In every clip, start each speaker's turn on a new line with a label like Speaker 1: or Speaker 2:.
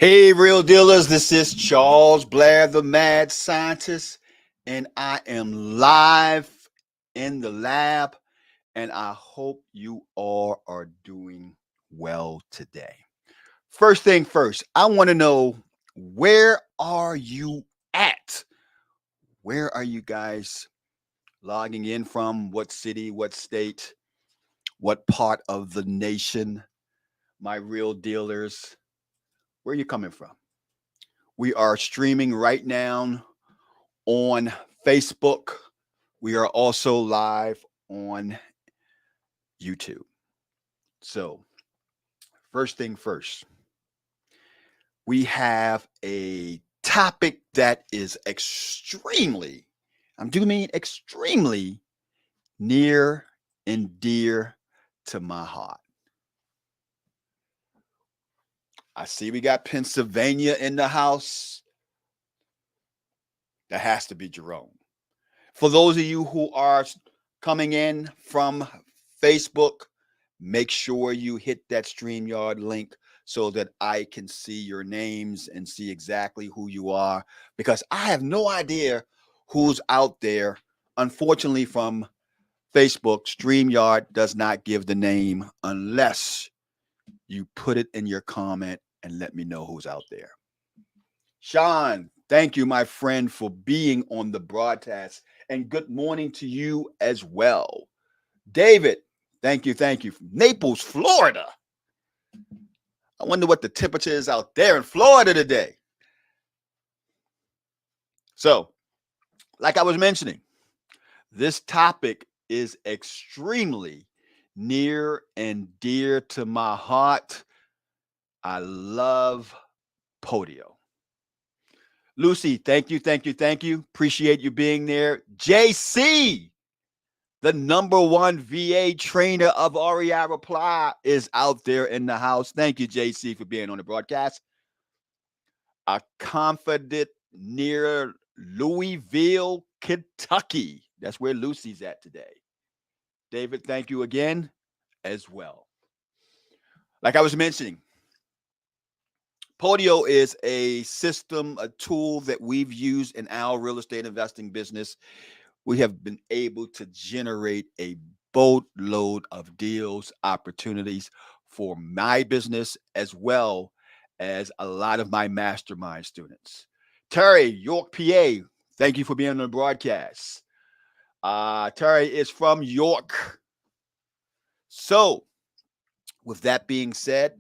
Speaker 1: Hey, real dealers, this is Charles Blair, the mad scientist, and I am live in the lab, and I hope you all are doing well today. First thing first, I want to know, where are you at? Where are you guys logging in from? What city, what state, what part of the nation? My real dealers, where are you coming from? We are streaming right now on Facebook. We are also live on YouTube. So, first thing first, we have a topic that is extremely, I do mean extremely near and dear to my heart. I see we got Pennsylvania in the house. That has to be Jerome. For those of you who are coming in from Facebook, make sure you hit that StreamYard link so that I can see your names and see exactly who you are, because I have no idea who's out there. Unfortunately, from Facebook, StreamYard does not give the name unless you put it in your comment and let me know who's out there. Sean, thank you, my friend, for being on the broadcast. And good morning to you as well. David, thank you, thank you. From Naples, Florida. I wonder what the temperature is out there in Florida today. So, like I was mentioning, this topic is extremely near and dear to my heart. I love Podio. Lucy, thank you, thank you, thank you. Appreciate you being there. JC, the number one VA trainer of REI Reply, is out there in the house. Thank you, JC, for being on the broadcast. A confident near Louisville, Kentucky. That's where Lucy's at today. David, thank you again as well. Like I was mentioning, Podio is a system, a tool that we've used in our real estate investing business. We have been able to generate a boatload of deals, opportunities for my business, as well as a lot of my mastermind students. Terry, York, PA, thank you for being on the broadcast. Terry is from York. So, with that being said,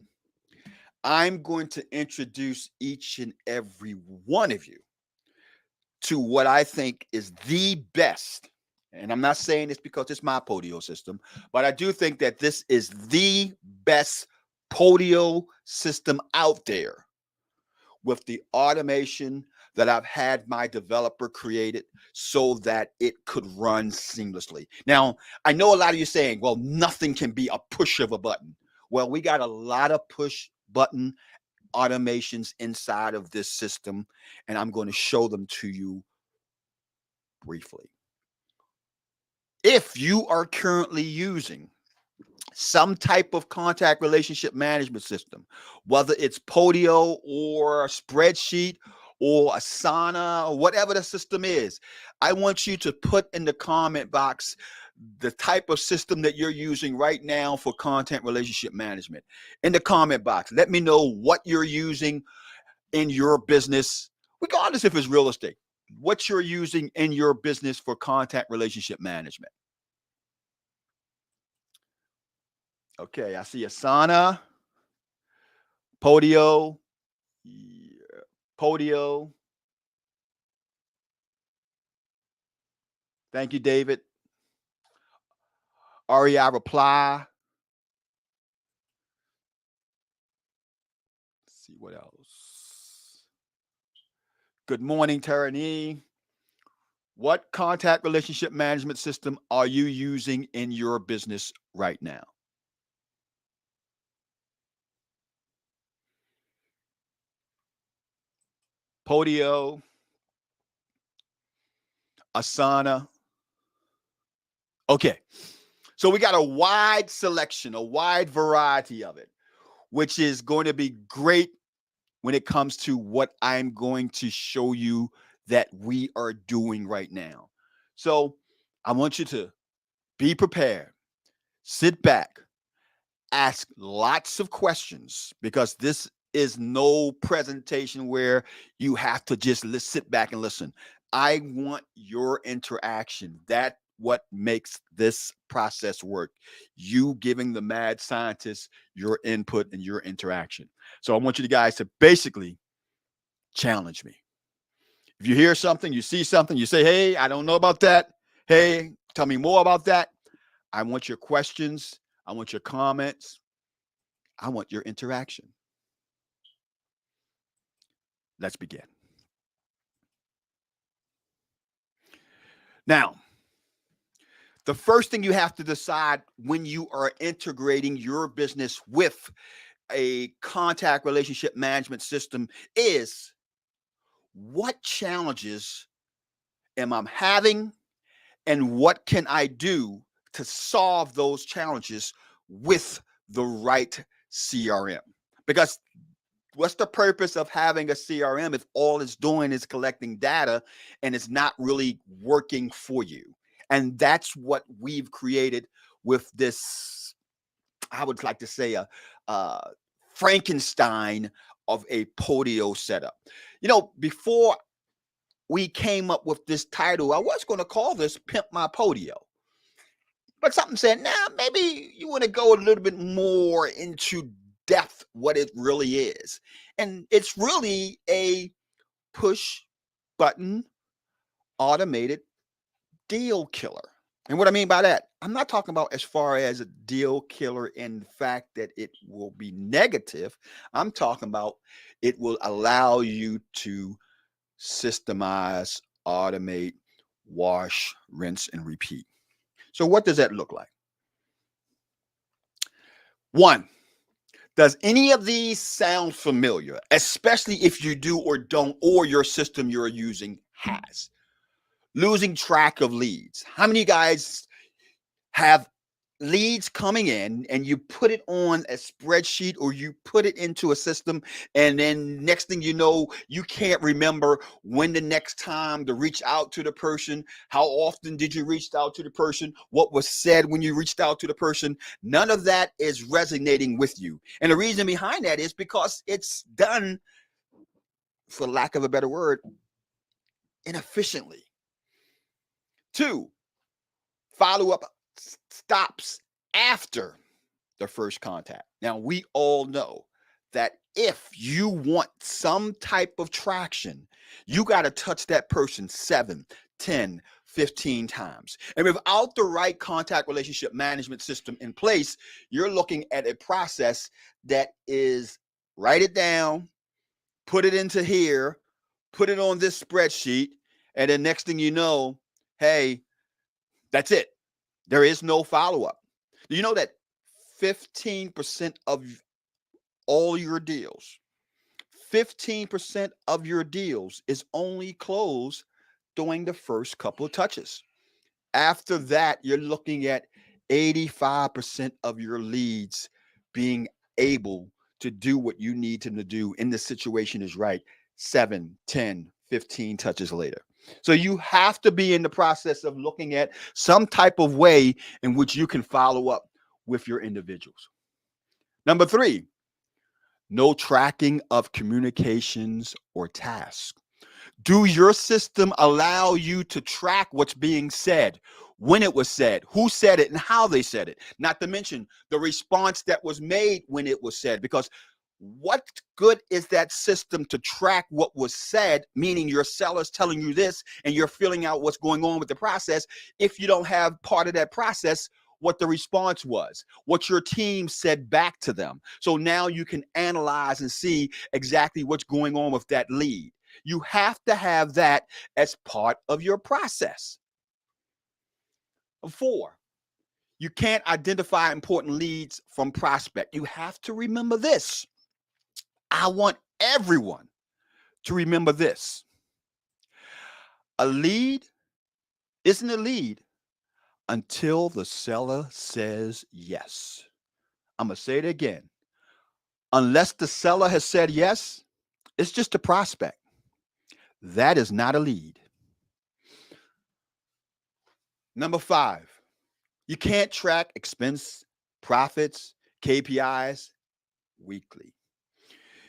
Speaker 1: I'm going to introduce each and every one of you to what I think is the best. And I'm not saying this because it's my Podio system, but I do think that this is the best Podio system out there, with the automation that I've had my developer created so that it could run seamlessly. Now, I know a lot of you saying, well, nothing can be a push of a button. Well, we got a lot of push button automations inside of this system, and I'm going to show them to you briefly. If you are currently using some type of contact relationship management system, whether it's Podio or a spreadsheet or Asana or whatever the system is, I want you to put in the comment box the type of system that you're using right now for content relationship management. In the comment box, let me know what you're using in your business, regardless if it's real estate, what you're using in your business for contact relationship management. Okay, I see Asana, Podio, Podio. Thank you, David. REI Reply. Let's see what else. Good morning, Tarani. What contact relationship management system are you using in your business right now? Podio, Asana. Okay, so we got a wide selection, a wide variety of it, which is going to be great when it comes to what I'm going to show you that we are doing right now. So I want you to be prepared, sit back, ask lots of questions, because this is no presentation where you have to just sit back and listen. I want your interaction. That what makes this process work. You giving the mad scientist your input and your interaction. So I want you guys to basically challenge me. If you hear something, you see something, you say, hey, I don't know about that. Hey, tell me more about that. I want your questions. I want your comments. I want your interaction. Let's begin. Now, the first thing you have to decide when you are integrating your business with a contact relationship management system is, what challenges am I having, and what can I do to solve those challenges with the right CRM? Because what's the purpose of having a CRM if all it's doing is collecting data and it's not really working for you? And that's what we've created with this, I would like to say, a Frankenstein of a Podio setup. Before we came up with this title, I was going to call this Pimp My Podio. But something said, nah, maybe you want to go a little bit more into depth what it really is. And it's really a push button automated deal killer. And what I mean by that, I'm not talking about as far as a deal killer in the fact that it will be negative. I'm talking about it will allow you to systemize, automate, wash, rinse, and repeat. So what does that look like? One, does any of these sound familiar, especially if you do or don't, or your system you're using has? Losing track of leads. How many guys have leads coming in and you put it on a spreadsheet or you put it into a system, and then next thing you know, you can't remember when the next time to reach out to the person, how often did you reach out to the person, what was said when you reached out to the person? None of that is resonating with you. And the reason behind that is because it's done, for lack of a better word, inefficiently. Two, follow up stops after the first contact. Now, we all know that if you want some type of traction, you got to touch that person 7, 10, 15 times. And without the right contact relationship management system in place, you're looking at a process that is, write it down, put it into here, put it on this spreadsheet, and then next thing you know, hey, that's it. There is no follow-up. Do you know that 15% of all your deals, 15% of your deals is only closed during the first couple of touches? After that, you're looking at 85% of your leads being able to do what you need them to do, and the situation is right 7, 10, 15 touches later. So you have to be in the process of looking at some type of way in which you can follow up with your individuals. Number 3, no tracking of communications or tasks. Do your system allow you to track what's being said, when it was said, who said it, and how they said it? Not to mention the response that was made when it was said. Because what good is that system to track what was said, meaning your seller's telling you this and you're filling out what's going on with the process, if you don't have part of that process, what the response was, what your team said back to them? So now you can analyze and see exactly what's going on with that lead. You have to have that as part of your process. 4, you can't identify important leads from prospect. You have to remember this. I want everyone to remember this. A lead isn't a lead until the seller says yes. I'm going to say it again. Unless the seller has said yes, It's just a prospect. That is not a lead. Number 5, you can't track expense, profits, KPIs weekly.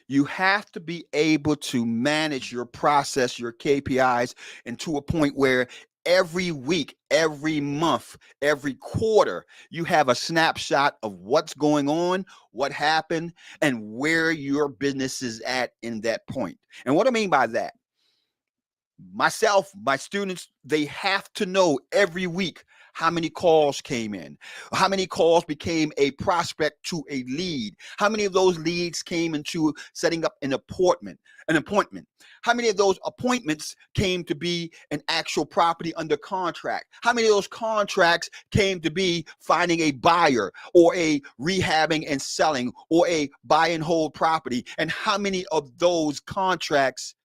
Speaker 1: You have to be able to manage your process, your KPIs, and to a point where every week, every month, every quarter, you have a snapshot of what's going on, what happened, and where your business is at in that point. And what I mean by that, myself, my students, they have to know every week how many calls came in, how many calls became a prospect to a lead, how many of those leads came into setting up an appointment, how many of those appointments came to be an actual property under contract, how many of those contracts came to be finding a buyer or a rehabbing and selling or a buy and hold property, and how many of those contracts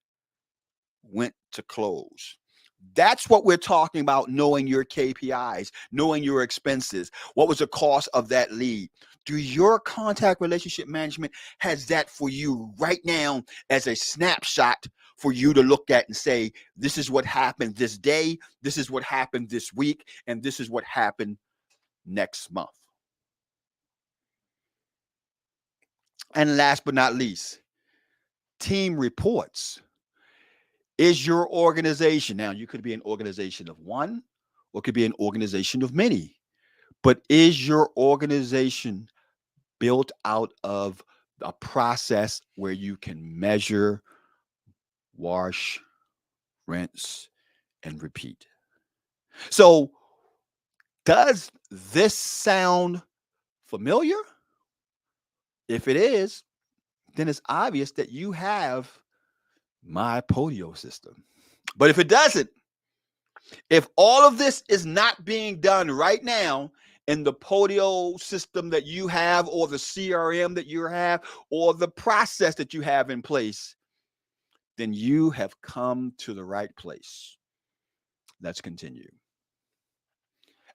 Speaker 1: went to close. That's what we're talking about, knowing your KPIs, knowing your expenses. What was the cost of that lead? Do your contact relationship management has that for you right now as a snapshot for you to look at and say, this is what happened this day, this is what happened this week, and this is what happened next month. And last but not least, team reports. Is your organization, now you could be an organization of one or it could be an organization of many, but is your organization built out of a process where you can measure, wash, rinse, and repeat? So, does this sound familiar? If it is, then it's obvious that you have my Podio system. But if it doesn't, if all of this is not being done right now in the Podio system that you have, or the CRM that you have, or the process that you have in place, then you have come to the right place. Let's continue.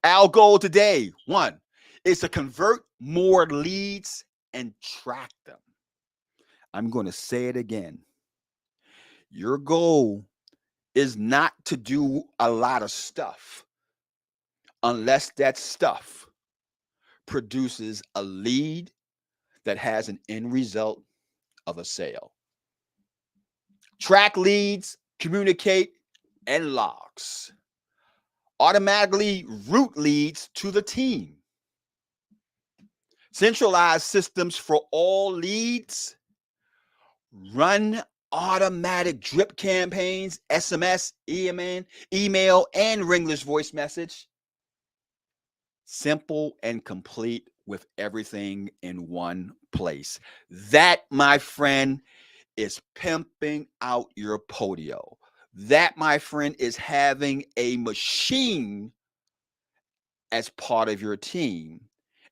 Speaker 1: Our goal today, 1, is to convert more leads and track them. I'm going to say it again. Your goal is not to do a lot of stuff unless that stuff produces a lead that has an end result of a sale. Track leads, communicate, and logs. Automatically route leads to the team. Centralize systems for all leads. Run automatic drip campaigns, SMS, email, and ringless voice message. Simple and complete with everything in one place. That, my friend, is pimping out your Podio. That, my friend, is having a machine as part of your team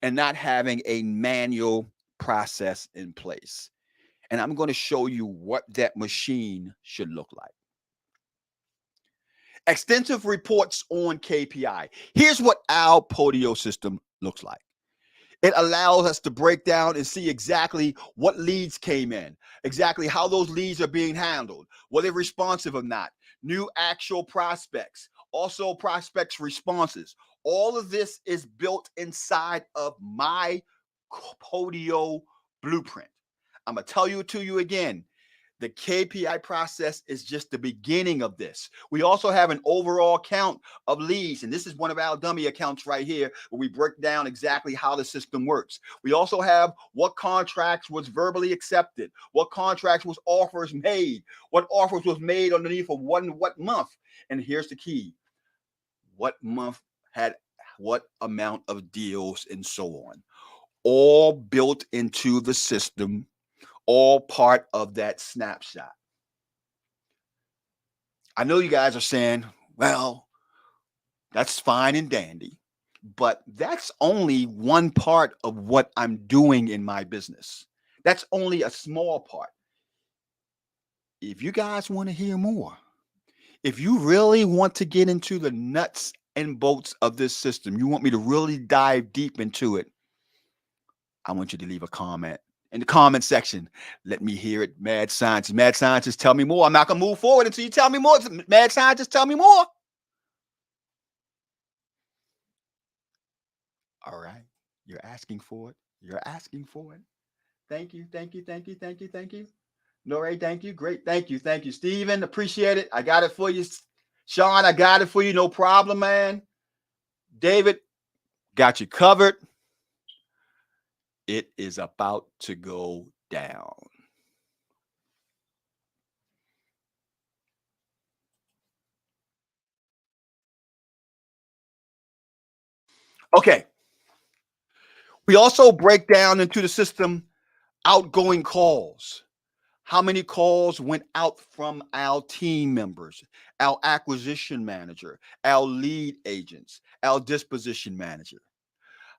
Speaker 1: and not having a manual process in place. And I'm going to show you what that machine should look like. Extensive reports on KPI. Here's what our Podio system looks like. It allows us to break down and see exactly what leads came in, exactly how those leads are being handled, whether they're responsive or not, new actual prospects, also prospects' responses. All of this is built inside of my Podio blueprint. I'm going to tell you to you again. The KPI process is just the beginning of this. We also have an overall count of leads, and this is one of our dummy accounts right here where we break down exactly how the system works. We also have what contracts was verbally accepted, what contracts was offers made, what offers was made underneath of what month. And here's the key. What month had what amount of deals and so on. All built into the system, all part of that snapshot. I know you guys are saying, well, that's fine and dandy, but that's only one part of what I'm doing in my business. That's only a small part. If you guys want to hear more, if you really want to get into the nuts and bolts of this system, you want me to really dive deep into it, I want you to leave a comment in the comment section. Let me hear it, mad scientist. Mad scientist, tell me more. I'm not gonna move forward until you tell me more. Mad scientist, tell me more. All right. You're asking for it. You're asking for it. Thank you. Thank you. Thank you. Thank you. Thank you. Nore, thank you. Great. Thank you. Thank you. Steven, appreciate it. I got it for you. Sean, I got it for you. No problem, man. David, got you covered. It is about to go down. Okay. We also break down into the system outgoing calls. How many calls went out from our team members, our acquisition manager, our lead agents, our disposition manager?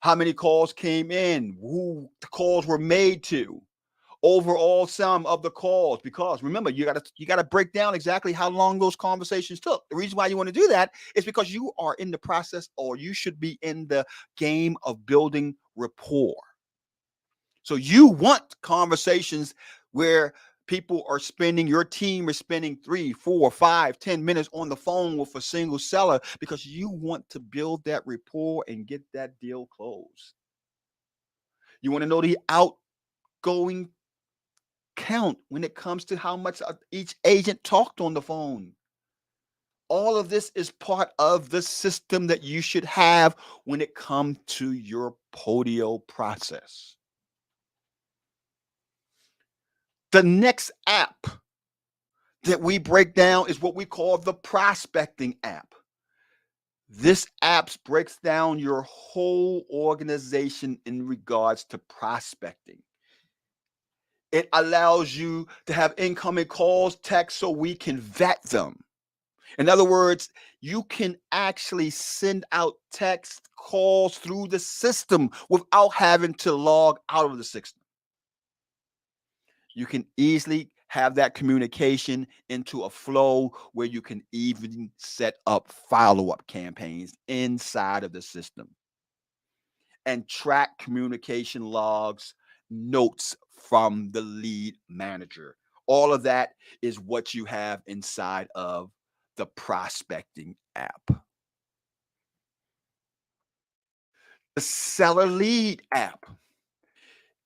Speaker 1: How many calls came in? Who the calls were made to? Overall sum of the calls, because remember, you gotta break down exactly how long those conversations took. The reason why you want to do that is because you are in the process, or you should be in the game of building rapport. So you want conversations where your team is spending 3, 4, 5, 10 minutes on the phone with a single seller, because you want to build that rapport and get that deal closed. You want to know the outgoing count when it comes to how much each agent talked on the phone. All of this is part of the system that you should have when it comes to your Podio process. The next app that we break down is what we call the prospecting app. This app breaks down your whole organization in regards to prospecting. It allows you to have incoming calls, texts, so we can vet them. In other words, you can actually send out text calls through the system without having to log out of the system. You can easily have that communication into a flow where you can even set up follow-up campaigns inside of the system and track communication logs, notes from the lead manager. All of that is what you have inside of the prospecting app. The seller lead app.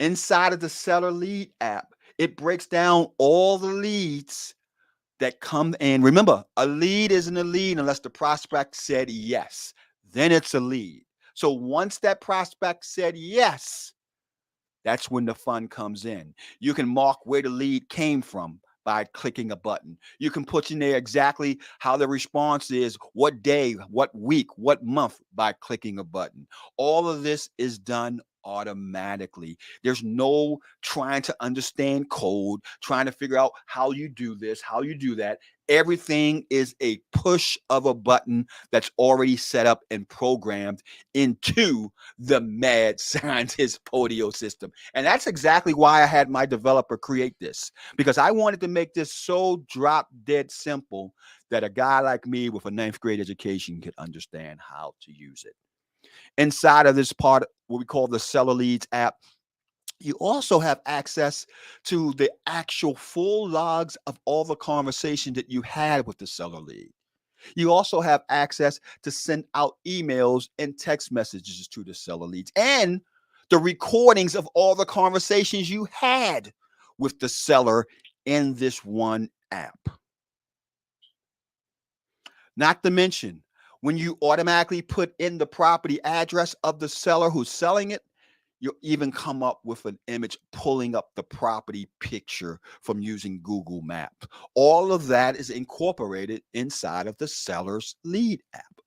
Speaker 1: Inside of the seller lead app, it breaks down all the leads that come in. Remember, a lead isn't a lead unless the prospect said yes. Then it's a lead. So once that prospect said yes, that's when the fun comes in. You can mark where the lead came from by clicking a button. You can put in there exactly how the response is, what day, what week, what month, by clicking a button. All of this is done automatically. There's no trying to understand code, trying to figure out how you do this, how you do that. Everything is a push of a button that's already set up and programmed into the mad scientist Podio system. And that's exactly why I had my developer create this, because I wanted to make this so drop dead simple that a guy like me with a 9th grade education could understand how to use it. Inside of this part, what we call the Seller Leads app, you also have access to the actual full logs of all the conversation that you had with the seller lead. You also have access to send out emails and text messages to the seller leads, and the recordings of all the conversations you had with the seller in this one app. Not to mention, when you automatically put in the property address of the seller who's selling it, you'll even come up with an image pulling up the property picture from using Google Maps. All of that is incorporated inside of the seller's lead app.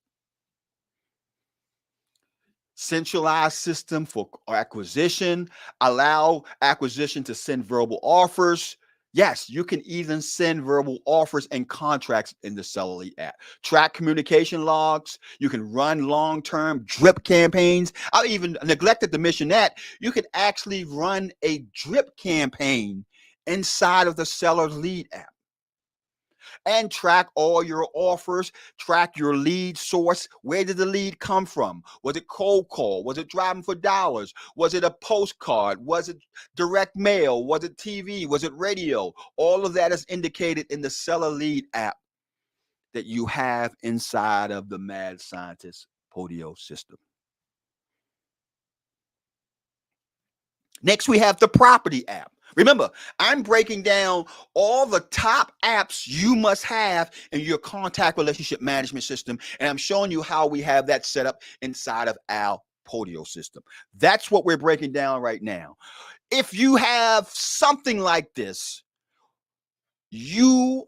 Speaker 1: Centralized system for acquisition, allow acquisition to send verbal offers. Yes, you can even send verbal offers and contracts in the Seller Lead app. Track communication logs. You can run long-term drip campaigns. I even neglected to mention that you can actually run a drip campaign inside of the Seller Lead app. and track all your offers, track your lead source. Where did the lead come from? Was it cold call? Was it driving for dollars? Was it a postcard? Was it direct mail? Was it TV? Was it radio? All of that is indicated in the Seller Lead app that you have inside of the Mad Scientist Podio system. Next, we have the Property app. Remember, I'm breaking down all the top apps you must have in your contact relationship management system, and I'm showing you how we have that set up inside of our Podio system. That's what we're breaking down right now. If you have something like this, you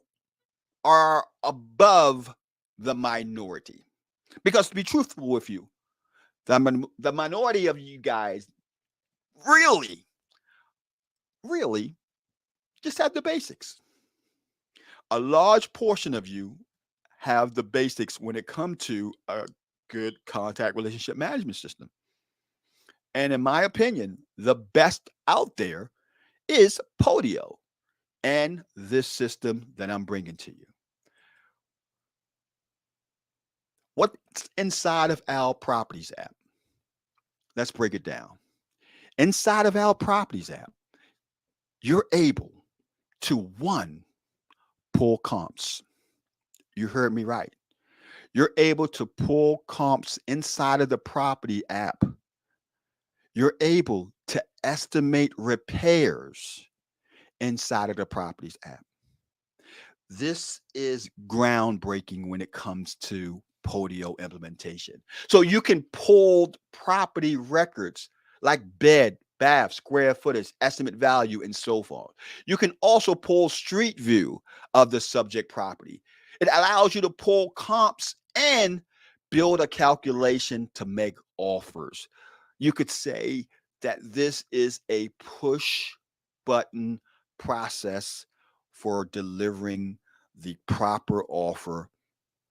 Speaker 1: are above the minority. Because to be truthful with you, the minority of you guys really just have the basics. A large portion of you have the basics when it comes to a good contact relationship management system. And in my opinion, the best out there is Podio and this system that I'm bringing to you. What's inside of our Properties app? Let's break it down. Inside of our Properties app, you're able to, one, pull comps. You heard me right. You're able to pull comps inside of the Property app. You're able to estimate repairs inside of the Properties app. This is groundbreaking when it comes to Podio implementation. So you can pull property records like bed, bath, square footage, estimate value, and so forth. You can also pull street view of the subject property. It allows you to pull comps and build a calculation to make offers. You could say that this is a push button process for delivering the proper offer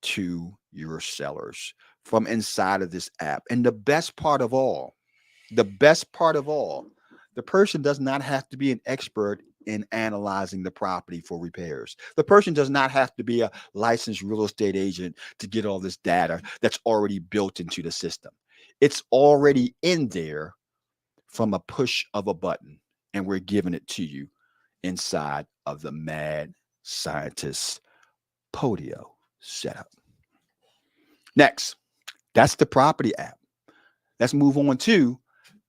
Speaker 1: to your sellers from inside of this app. And the best part of all, the person does not have to be an expert in analyzing the property for repairs. The person does not have to be a licensed real estate agent to get all this data that's already built into the system. It's already in there from a push of a button, and we're giving it to you inside of the Mad Scientist Podio setup. Next, that's the Property app. Let's move on to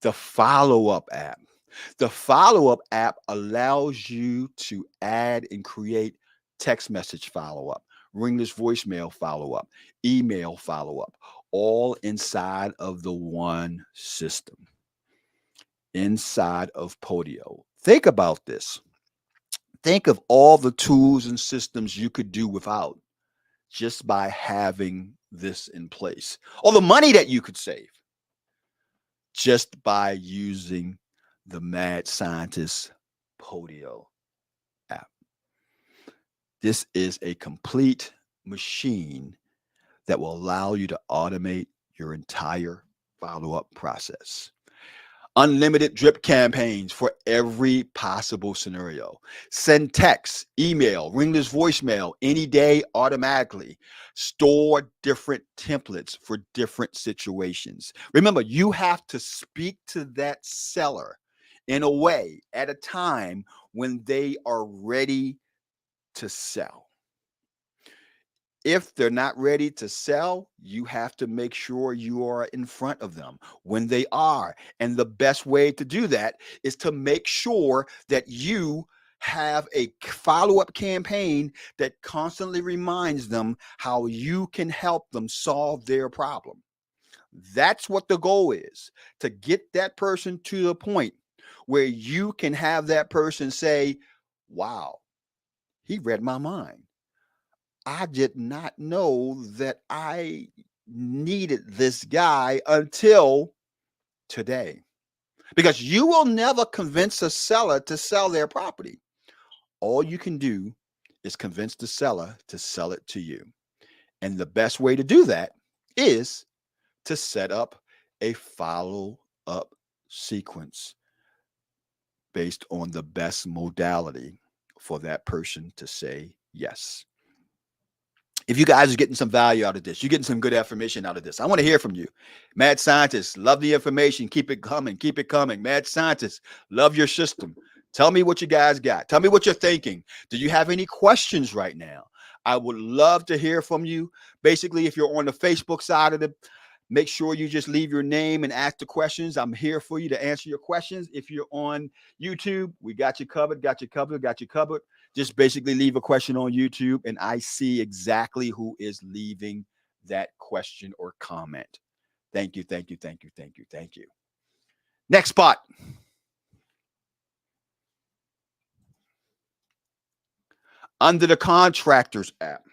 Speaker 1: the Follow-Up app. The Follow-Up app allows you to add and create text message follow-up, ringless voicemail follow-up, email follow-up, all inside of the one system, inside of Podio. Think about this. Think of all the tools and systems you could do without just by having this in place. All the money that you could save just by using the Mad Scientist Podio app. This is a complete machine that will allow you to automate your entire follow-up process. Unlimited drip campaigns for every possible scenario. Send text, email, ringless voicemail any day automatically. Store different templates for different situations. Remember, you have to speak to that seller in a way at a time when they are ready to sell. If they're not ready to sell, you have to make sure you are in front of them when they are. And the best way to do that is to make sure that you have a follow-up campaign that constantly reminds them how you can help them solve their problem. That's what the goal is, to get that person to the point where you can have that person say, wow, he read my mind. I did not know that I needed this guy until today. Because you will never convince a seller to sell their property. All you can do is convince the seller to sell it to you. And the best way to do that is to set up a follow-up sequence based on the best modality for that person to say yes. If you guys are getting some value out of this, you're getting some good information out of this, I want to hear from you. Mad scientists, love the information. Keep it coming. Keep it coming. Mad scientists, love your system. Tell me what you guys got. Tell me what you're thinking. Do you have any questions right now? I would love to hear from you. Basically, if you're on the Facebook side of the, make sure you just leave your name and ask the questions. I'm here for you to answer your questions. If you're on YouTube, we got you covered, got you covered, got you covered. Just basically leave a question on YouTube, and I see exactly who is leaving that question or comment. Thank you, thank you, thank you, thank you, thank you. Next spot. Under the Contractors app,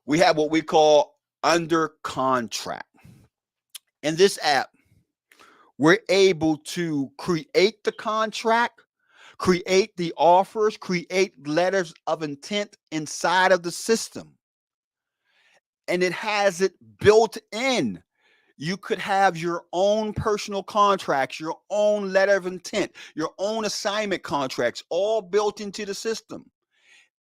Speaker 1: we have what we call Under Contract. In this app, we're able to create the contract, create the offers, create letters of intent inside of the system. And it has it built in. You could have your own personal contracts, your own letter of intent, your own assignment contracts, all built into the system.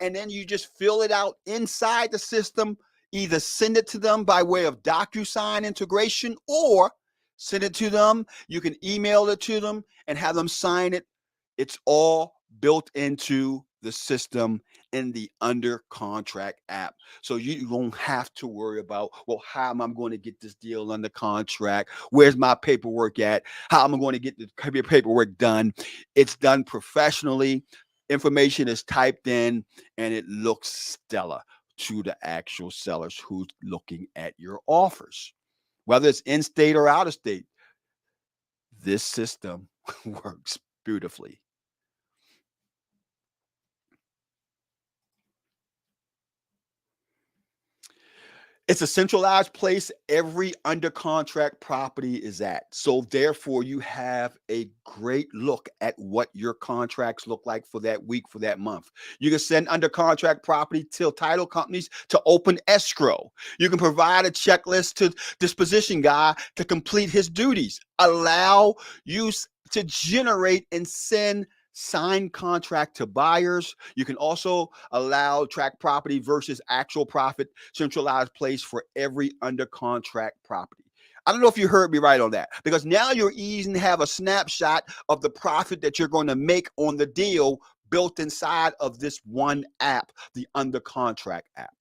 Speaker 1: And then you just fill it out inside the system, either send it to them by way of DocuSign integration or send it to them. You can email it to them and have them sign it. It's all built into the system in the Under Contract app. So you don't have to worry about, well, how am I going to get this deal under contract? Where's my paperwork at? How am I going to get the paperwork done? It's done professionally. Information is typed in and it looks stellar to the actual sellers who's looking at your offers. Whether it's in state or out of state, this system works beautifully. It's a centralized place every under contract property is at. So therefore, you have a great look at what your contracts look like for that week, for that month. You can send under contract property to title companies to open escrow. You can provide a checklist to disposition guy to complete his duties. Allow you to generate and send signed contract to buyers. You can also allow track property versus actual profit, centralized place for every under contract property. I don't know if you heard me right on that, because now you're easy to have a snapshot of the profit that you're going to make on the deal built inside of this one app, the Under Contract app.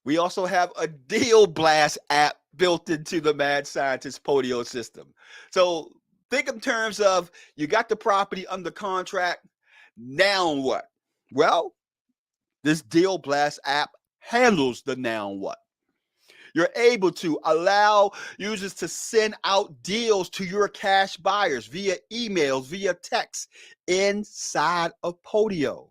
Speaker 1: We also have a Deal Blast app built into the Mad Scientist Podio system. So think in terms of, you got the property under contract. Now what? Well, this Deal Blast app handles the now what. You're able to allow users to send out deals to your cash buyers via emails, via text inside of Podio.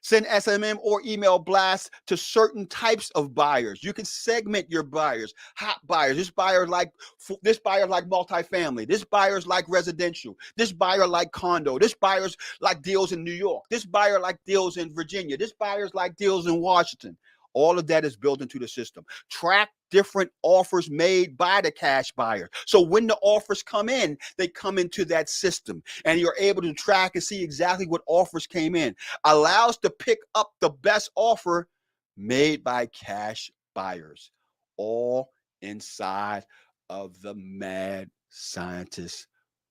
Speaker 1: Send SMM or email blasts to certain types of buyers. You can segment your buyers. Hot buyers. This buyer like multifamily. This buyer's like residential. This buyer like condo. This buyer's like deals in New York. This buyer like deals in Virginia. This buyer's like deals in Washington. All of that is built into the system. Track different offers made by the cash buyer. So when the offers come in, they come into that system and you're able to track and see exactly what offers came in. Allows to pick up the best offer made by cash buyers, all inside of the Mad Scientist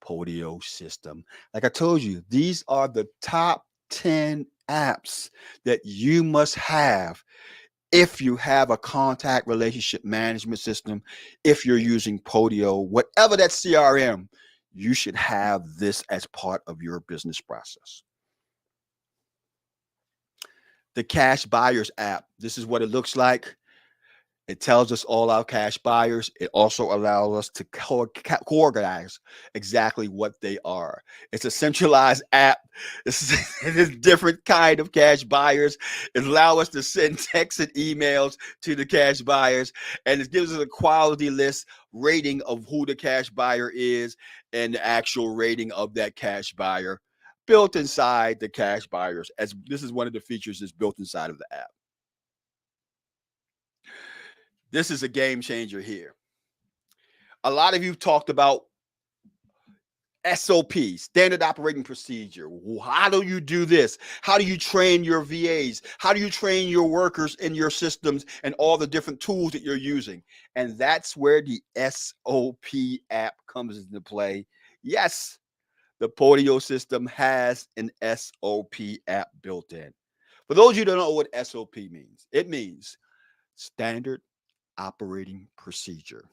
Speaker 1: Podio system. Like I told you, these are the top 10 apps that you must have if you have a contact relationship management system. If you're using Podio, whatever that CRM, you should have this as part of your business process. The Cash Buyers app, this is what it looks like. It tells us all our cash buyers. It also allows us to organize exactly what they are. It's a centralized app. This is a different kind of cash buyers. It allows us to send texts and emails to the cash buyers, and it gives us a quality list rating of who the cash buyer is and the actual rating of that cash buyer built inside the cash buyers. As this is one of the features that's built inside of the app. This is a game changer here. A lot of you talked about SOP, standard operating procedure. How do you do this? How do you train your VAs? How do you train your workers in your systems and all the different tools that you're using? And that's where the SOP app comes into play. Yes, the Podio system has an SOP app built in. For those of you who don't know what SOP means, it means standard operating procedure,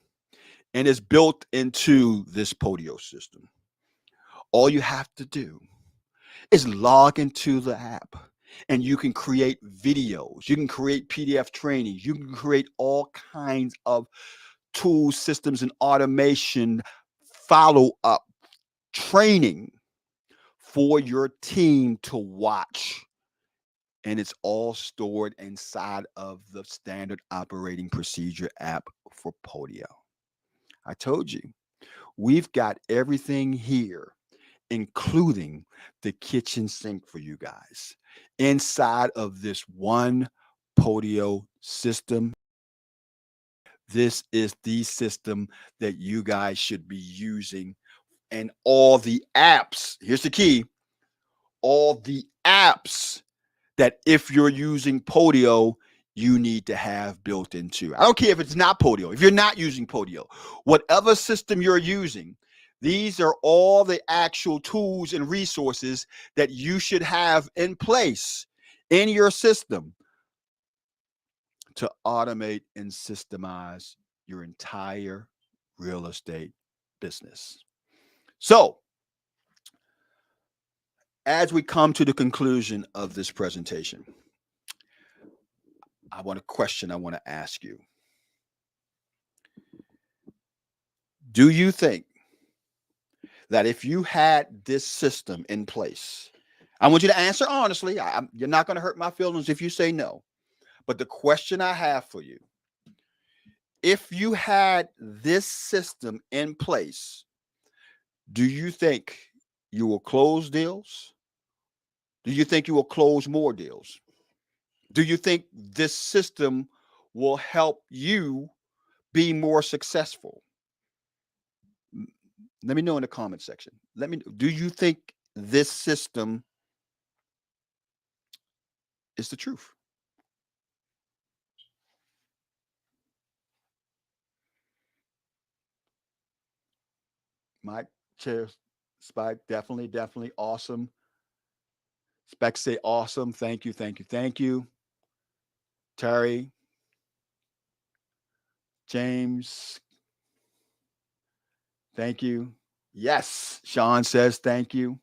Speaker 1: and it's built into this Podio system. All you have to do is log into the app, and you can create videos, you can create PDF trainings, you can create all kinds of tools, systems, and automation follow up training for your team to watch. And it's all stored inside of the standard operating procedure app for Podio. I told you, we've got everything here, including the kitchen sink for you guys inside of this one Podio system. This is the system that you guys should be using, and all the apps. Here's the key: all the apps that if you're using Podio, you need to have built into. I don't care if it's not Podio, if you're not using Podio, whatever system you're using, these are all the actual tools and resources that you should have in place in your system to automate and systemize your entire real estate business. So, as we come to the conclusion of this presentation, I want to ask you. Do you think that if you had this system in place, I want you to answer honestly. You're not going to hurt my feelings if you say no. But the question I have for you, if you had this system in place, do you think you will close deals? Do you think you will close more deals? Do you think this system will help you be more successful? Let me know in the comment section. Do you think this system is the truth? Mike, Chair, Spike, definitely awesome. Spec say awesome. Thank you, thank you, thank you. Terry, James, thank you. Yes, Sean says thank you.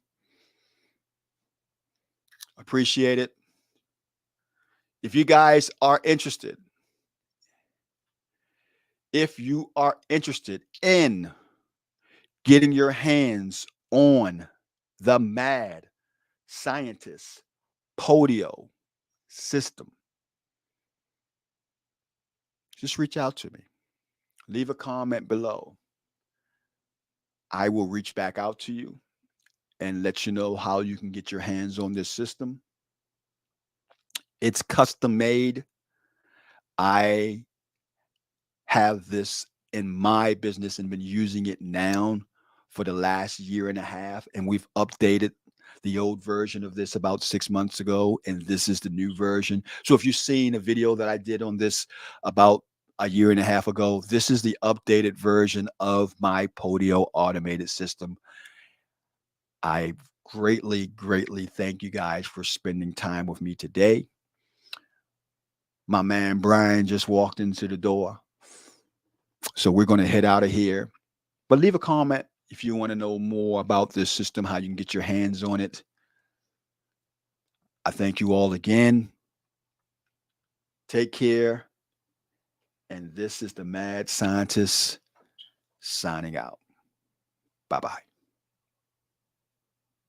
Speaker 1: Appreciate it. If you guys are interested, in getting your hands on the Mad Scientist Podio system, just reach out to me. Leave a comment below. I will reach back out to you and let you know how you can get your hands on this system. It's custom made. I have this in my business and been using it now for the last year and a half, and we've updated the old version of this about 6 months ago, and this is the new version. So if you've seen a video that I did on this about a year and a half ago, this is the updated version of my Podio automated system. I greatly thank you guys for spending time with me today. My man Brian just walked into the door, so we're going to head out of here. But leave a comment if you want to know more about this system, how you can get your hands on it. I thank you all again. Take care. And this is the Mad Scientist signing out. Bye-bye.